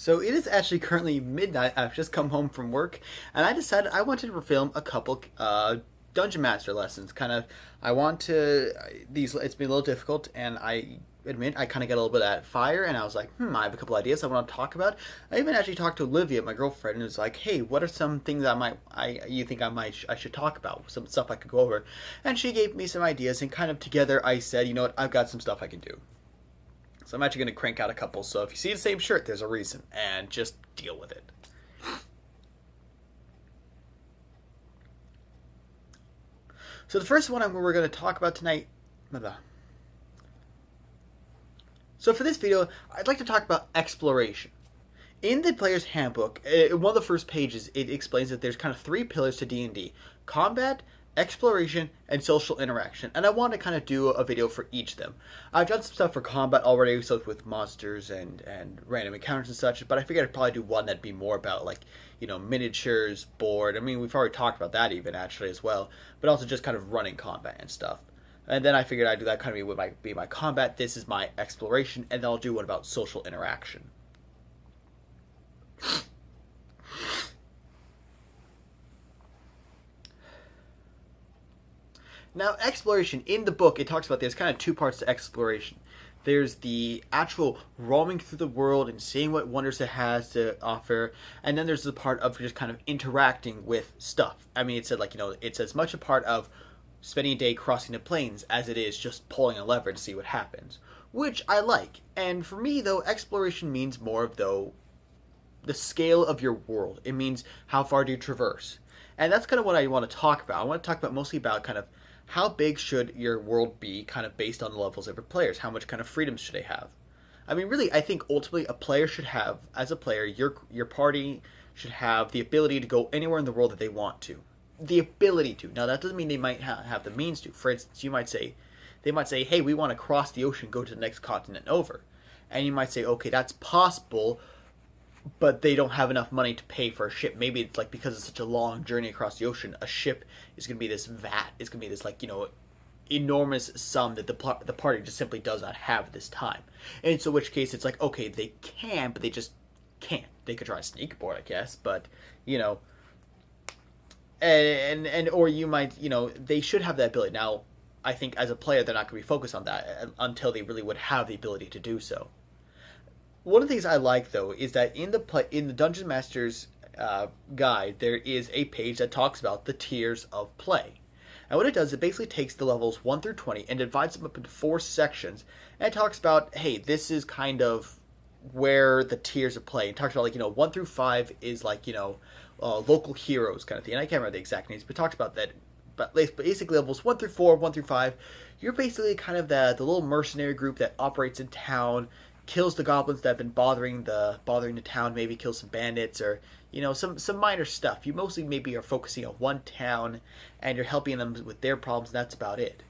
So it is actually currently midnight. I've just come home from work, and I decided I wanted to film a couple Dungeon Master lessons. I want to these. It's been a little difficult, and I admit I kind of get a little bit at fire. And I was like, I have a couple ideas I want to talk about. I even actually talked to Olivia, my girlfriend, and was like, hey, what are some things you think I should talk about? Some stuff I could go over, and she gave me some ideas, and kind of together I said, you know what, I've got some stuff I can do. So I'm actually going to crank out a couple. So if you see the same shirt, there's a reason, and just deal with it. So the first one we're going to talk about tonight. So for this video, I'd like to talk about exploration. In the player's handbook, one of the first pages, it explains that there's kind of three pillars to D&D: combat, exploration, and social interaction. And I want to kind of do a video for each of them. I've done some stuff for combat already, so with monsters and random encounters and such, but I figured I'd probably do one that'd be more about, like, miniatures, board. I mean, we've already talked about that even, actually, as well, but also just kind of running combat and stuff. And then I figured I'd do that kind of be my combat. This is my exploration, and then I'll do one about social interaction. Now, exploration, in the book, it talks about there's kind of two parts to exploration. There's the actual roaming through the world and seeing what wonders it has to offer, and then there's the part of just kind of interacting with stuff. I mean, it said, it's as much a part of spending a day crossing the plains as it is just pulling a lever to see what happens, which I like. And for me, though, exploration means more of, the scale of your world. It means how far do you traverse. And that's kind of what I want to talk about. I want to talk about mostly about kind of how big should your world be, kind of based on the levels of your players. How much kind of freedom should they have? I mean, really, I think ultimately a player should have, as a player, your party should have the ability to go anywhere in the world that they want to. The ability to. Now, that doesn't mean they might have the means to. For instance, they might say, hey, we want to cross the ocean, go to the next continent over. And you might say, okay, that's possible, but they don't have enough money to pay for a ship. Maybe it's like, because it's such a long journey across the ocean, a ship is going to be this vat. It's going to be this, enormous sum that the party just simply does not have at this time. And so in which case it's like, okay, they can, but they just can't. They could try a sneak aboard, I guess, but, or you might, they should have that ability. Now, I think as a player, they're not going to be focused on that until they really would have the ability to do so. One of the things I like, though, is that in the Dungeon Master's guide, there is a page that talks about the tiers of play. And what it does, it basically takes the levels 1 through 20 and divides them up into 4 sections. And it talks about, hey, this is kind of where the tiers of play. It talks about, 1 through 5 is local heroes kind of thing. And I can't remember the exact names, but it talks about that. But basically levels 1 through 4, 1 through 5, you're basically kind of the little mercenary group that operates in town, kills the goblins that have been bothering the town, maybe kills some bandits, or some minor stuff. You mostly maybe are focusing on one town and you're helping them with their problems, and that's about it.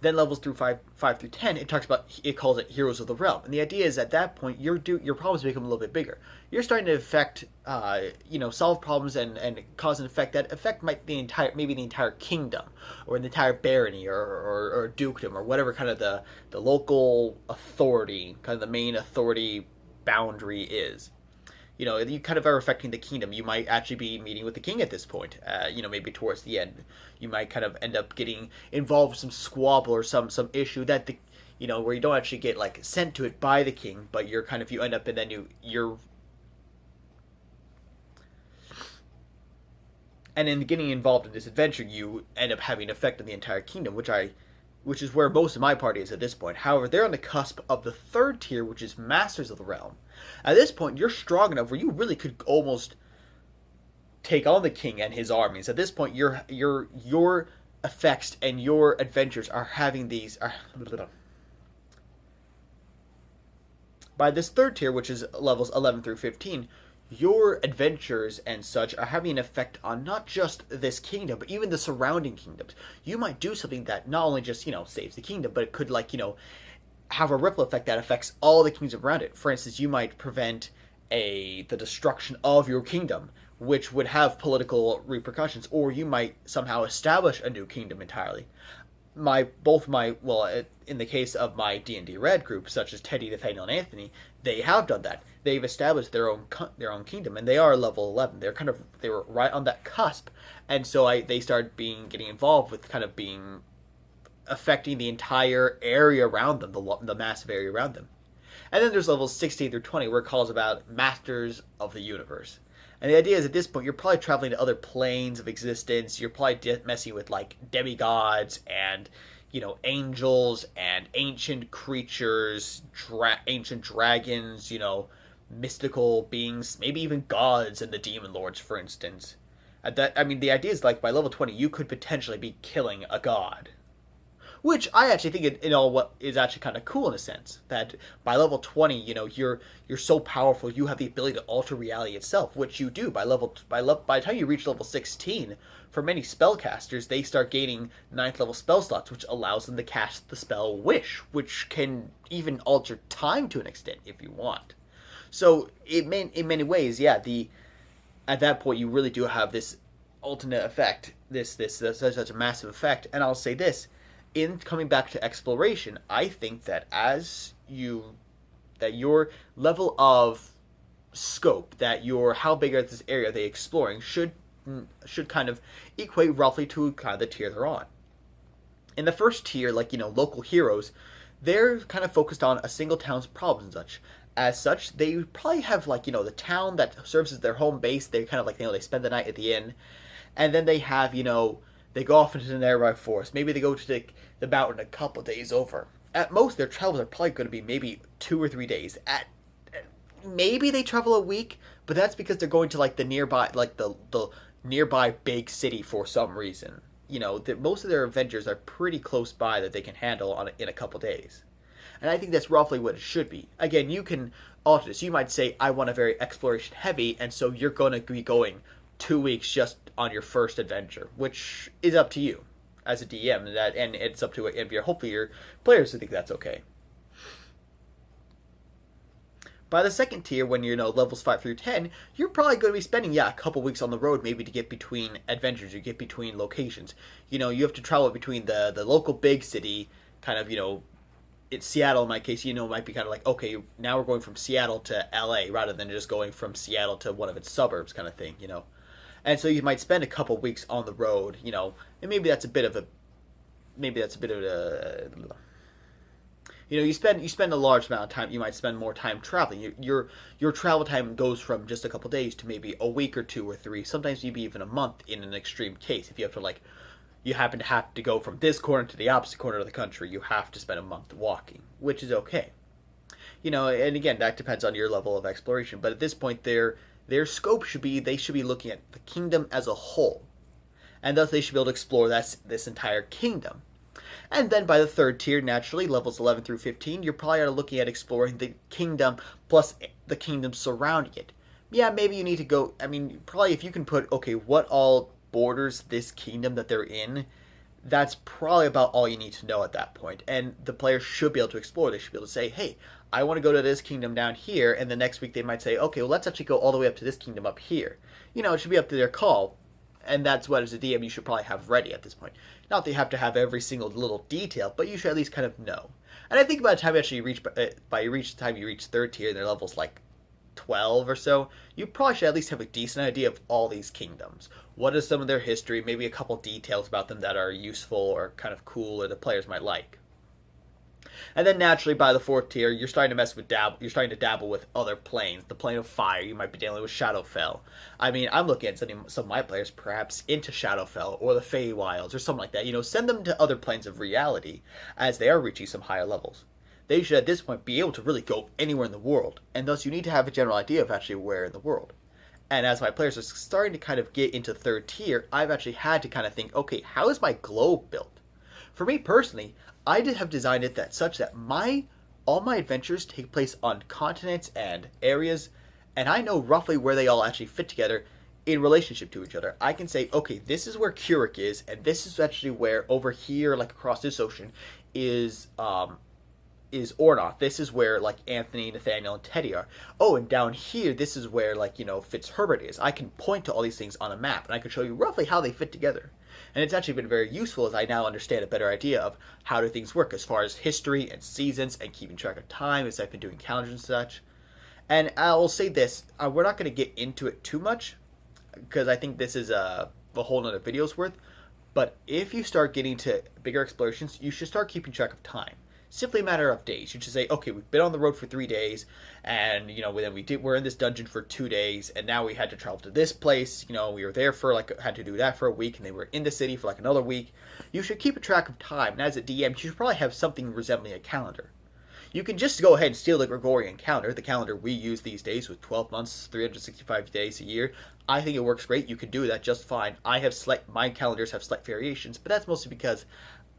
Then levels through 5 through 10, it calls it Heroes of the Realm. And the idea is at that point your problems become a little bit bigger. You're starting to affect solve problems and cause an effect. That effect might be maybe the entire kingdom, or the entire barony, or dukedom, or whatever kind of the local authority, kind of the main authority boundary is. You kind of are affecting the kingdom. You might actually be meeting with the king at this point, maybe towards the end. You might kind of end up getting involved with some squabble or some issue that where you don't actually get sent to it by the king, but you end up, and then you're and in getting involved in this adventure, you end up having an effect on the entire kingdom, which is where most of my party is at this point. However, they're on the cusp of the 3rd tier, which is Masters of the Realm. At this point, you're strong enough where you really could almost take on the king and his armies. At this point, your effects and your adventures are having these. By this 3rd tier, which is levels 11 through 15, your adventures and such are having an effect on not just this kingdom, but even the surrounding kingdoms. You might do something that not only just, saves the kingdom, but it could, have a ripple effect that affects all the kingdoms around it. For instance, you might prevent the destruction of your kingdom, which would have political repercussions, or you might somehow establish a new kingdom entirely. in the case of my D&D Red group, such as Teddy, Nathaniel, and Anthony, they have done that. They've established their own kingdom, and they are level 11. They were right on that cusp, and so they started getting involved with kind of being affecting the entire area around them, the massive area around them. And then there's levels 16 through 20 where it calls about Masters of the Universe. And the idea is at this point, you're probably traveling to other planes of existence. You're probably messing with like demigods and, angels and ancient creatures, ancient dragons, mystical beings, maybe even gods and the demon lords, for instance. The idea is like by level 20, you could potentially be killing a god. Which I actually think what is actually kind of cool in a sense that by level 20, you're so powerful, you have the ability to alter reality itself, which you do by the time you reach level 16. For many spellcasters, they start gaining 9th level spell slots, which allows them to cast the spell Wish, which can even alter time to an extent if you want. So in many ways, yeah, at that point you really do have this alternate effect, this such a massive effect. And I'll say this. In coming back to exploration, I think that that your level of scope, how big is this area they exploring should kind of equate roughly to kind of the tier they're on. In the first tier, local heroes, they're kind of focused on a single town's problems and such. As such, they probably have the town that serves as their home base. They kind of they spend the night at the inn, and then they have they go off into the nearby forest. Maybe they go to the mountain a couple days over. At most, their travels are probably going to be maybe 2 or 3 days. Maybe they travel a week, but that's because they're going to the nearby, the nearby big city for some reason. Most of their adventures are pretty close by that they can handle in a couple days. And I think that's roughly what it should be. Again, you can alter this. You might say, I want a very exploration heavy, and so you're going to be going 2 weeks just on your first adventure, which is up to you as a DM, and it's up to it. And hopefully your players think that's okay. By the second tier, when you're levels 5 through 10, you're probably going to be spending a couple weeks on the road, maybe to get between adventures, you get between locations. You have to travel between the local big city, kind of it's Seattle in my case. Might be kind of okay, now we're going from Seattle to LA rather than just going from Seattle to one of its suburbs, kind of thing. And so you might spend a couple weeks on the road, and maybe that's a bit of a, you spend a large amount of time. You might spend more time traveling. Your travel time goes from just a couple days to maybe a week or 2 or 3, sometimes maybe even a month in an extreme case. If you happen to have to go from this corner to the opposite corner of the country, you have to spend a month walking, which is okay. And again, that depends on your level of exploration. But at this point, their scope they should be looking at the kingdom as a whole. And thus they should be able to explore this entire kingdom. And then by the third tier, naturally, levels 11 through 15, you're probably looking at exploring the kingdom plus the kingdom surrounding it. Yeah, maybe you need to go, probably if you can put, okay, what all borders this kingdom that they're in, that's probably about all you need to know at that point. And the players should be able to explore. They should be able to say, hey, I want to go to this kingdom down here, and the next week they might say, okay, well, let's actually go all the way up to this kingdom up here. It should be up to their call, and that's what, as a DM, you should probably have ready at this point. Not that you have to have every single little detail, but you should at least kind of know. And I think by the time you actually reach third tier, and their levels 12 or so, you probably should at least have a decent idea of all these kingdoms. What is some of their history, maybe a couple details about them that are useful or kind of cool or the players might like. And then naturally, by the fourth tier, you're starting to dabble with other planes. The plane of fire, you might be dealing with Shadowfell. I'm looking at sending some of my players perhaps into Shadowfell or the Feywilds or something like that. Send them to other planes of reality as they are reaching some higher levels. They should at this point be able to really go anywhere in the world, and thus you need to have a general idea of actually where in the world. And as my players are starting to kind of get into third tier, I've actually had to kind of think, okay, how is my globe built? For me personally, I did have designed it such that all my adventures take place on continents and areas, and I know roughly where they all actually fit together in relationship to each other. I can say, okay, this is where Keurig is, and this is actually where over here, across this ocean, is Ornoth. This is where Anthony, Nathaniel, and Teddy are. Oh, and down here, this is where Fitzherbert is. I can point to all these things on a map, and I can show you roughly how they fit together. And it's actually been very useful as I now understand a better idea of how do things work as far as history and seasons and keeping track of time as I've been doing calendars and such. And I will say this, we're not going to get into it too much because I think this is a whole nother video's worth. But if you start getting to bigger explorations, you should start keeping track of time. Simply a matter of days. You should say, okay, we've been on the road for 3 days, and then we're in this dungeon for 2 days, and now we had to travel to this place. We were there for had to do that for a week, and they were in the city for another week. You should keep a track of time, and as a DM, you should probably have something resembling a calendar. You can just go ahead and steal the Gregorian calendar, the calendar we use these days with 12 months, 365 days a year. I think it works great. You can do that just fine. My calendars have slight variations, but that's mostly because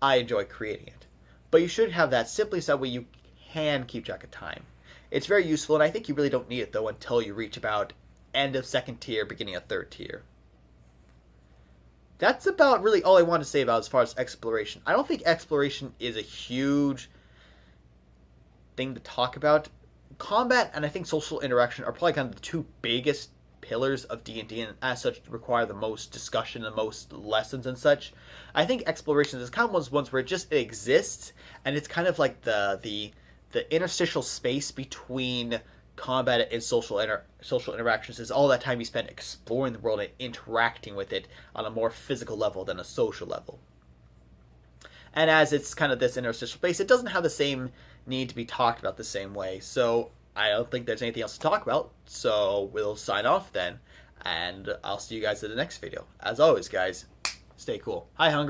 I enjoy creating it. But you should have that simply so that way you can keep track of time. It's very useful, and I think you really don't need it, though, until you reach about end of 2nd tier, beginning of 3rd tier. That's about really all I want to say about as far as exploration. I don't think exploration is a huge thing to talk about. Combat and I think social interaction are probably kind of the two biggest pillars of D&D, and as such require the most discussion, the most lessons and such. I think exploration is kind of ones where it exists, and it's kind of like the interstitial space between combat and social interactions is all that time you spend exploring the world and interacting with it on a more physical level than a social level. And as it's kind of this interstitial space, it doesn't have the same need to be talked about the same way. So I don't think there's anything else to talk about. So we'll sign off then, and I'll see you guys in the next video. As always, guys, stay cool. Hi, Hungry.